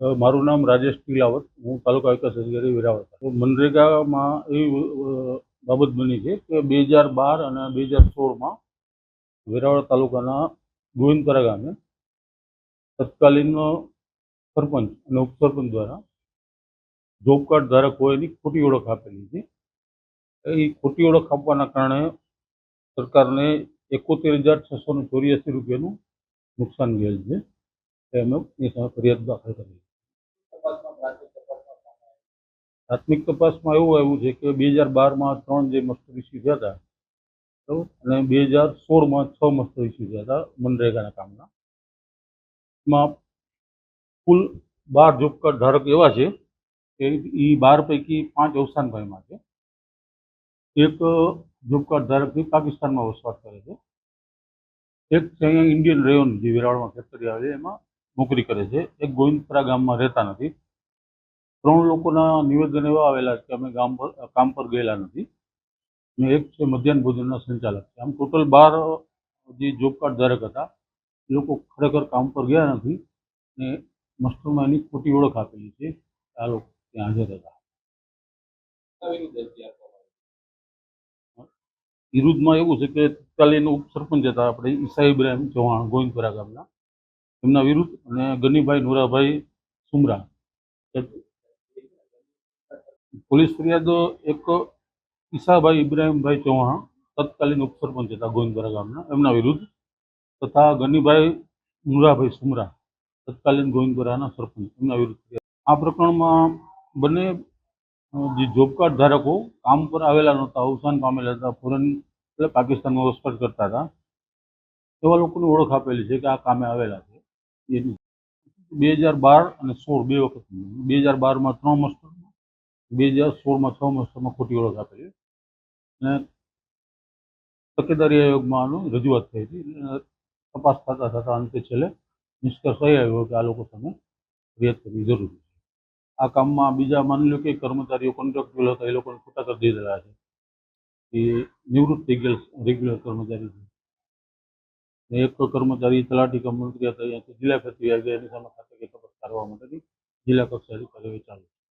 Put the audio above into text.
મારું નામ રાજેશ ટીલાવત, હું તાલુકા વિકાસ અધિકારી વેરાવળ. તો મનરેગામાં એવી બાબત બની છે કે 2012 અને 2016માં વેરાવળ તાલુકાના ગોવિંદપરા ગામે તત્કાલીન સરપંચ અને ઉપસરપંચ દ્વારા જોબ કાર્ડ ધારકોએ એની ખોટી ઓળખ આપેલી છે. એ ખોટી ઓળખ આપવાના કારણે સરકારને 71,684 રૂપિયાનું નુકસાન ગયેલ છે. અમે એ સામે ફરિયાદ દાખલ કરી. પ્રાથમિક તપાસમાં એવું આવ્યું છે કે 2012માં 3 જે મસ્ટર ઇસ્યુ થયા હતા, બરાબર, અને 2016માં 6 મસ્ટર ઇસ્યુ થયા હતા મનરેગાના કામના. એમાં કુલ 12 જોબ કાર્ડ ધારક એવા છે કે એ 12 પૈકી 5 અવસાન પામ્યા છે. એક જોબ કાર્ડ ધારક પાકિસ્તાનમાં વસવાટ કરે છે. એક છે અહીંયા ઇન્ડિયન રેવન, જે વેરાવળમાં ફેક્ટરી આવે છે એમાં નોકરી કરે છે. એક ગોવિંદપરા ગામમાં રહેતા નથી. 3 લોકોના નિવેદન એવા આવેલા કે અમે કામ પર ગયેલા નથી. અને એક છે મધ્યાહન ભોજનના સંચાલક. આમ ટોટલ 12 જે જોબ કાર્ડ ધારક હતા એ લોકો ખરેખર કામ પર ગયા નથી ને મસ્ટરમાં એની ખોટી ઓળખ આપેલી છે. આ લોકો ત્યાં હાજર હતા. વિરુદ્ધમાં એવું છે કે તત્કાલીન ઉપસરપંચ હતા આપણે ઈસા ઇબ્રાહિમ ચૌહાણ ગોવિંદપરા ગામના, એમના વિરુદ્ધ, અને ગનીભાઈ નુરાભાઈ સુમરા. પોલીસ ફરિયાદ એક ઈસાભાઈ ઇબ્રાહિમભાઈ ચૌહાણ તત્કાલીન ઉપસરપંચ હતા ગોવિંદપરા ગામના, એમના વિરુદ્ધ, તથા ગનીભાઈ નુરાભાઈ સુમરા તત્કાલીન ગોવિંદપરાના સરપંચ, એમના વિરુદ્ધ. આ પ્રકરણમાં બંને જે જોબ કાર્ડ ધારકો કામ પર આવેલા નહોતા, અવસાન પામેલા હતા, ફોરેન એટલે પાકિસ્તાનમાં વસવાટ કરતા હતા, એવા લોકોની ઓળખ આપેલી છે કે આ કામે આવેલા છે. એની 2012 અને 16 બે વખત, 2012માં 3 મસ્ટરમાં, 2016માં 6 મસ્ટરમાં ખોટી ઓળખ આપેલી. અને તકેદારી આયોગમાં આનું રજૂઆત થઈ હતી. તપાસ થતા થતા અંતે છેલ્લે નિષ્કર્ષ એ આવ્યો કે આ લોકો સામે ફરિયાદ કરવી જરૂરી છે. આ કામમાં બીજા માની લો કે કર્મચારીઓ કોન્ટ્રાક્ચ્યુઅલ હતા, એ લોકોને છૂટા કરી દીધેલા છે. એ નિવૃત્ત થઈ ગયેલ રેગ્યુલર કર્મચારી છે. એક કર્મચારી તલાટી કમ મંત્રી હતા, અહીંયાથી જિલ્લા કચેરી આવી ગયા, એની સામે ખાતે તપાસ કરવા માટેની જિલ્લા કક્ષાની કાર્યવાહી ચાલુ.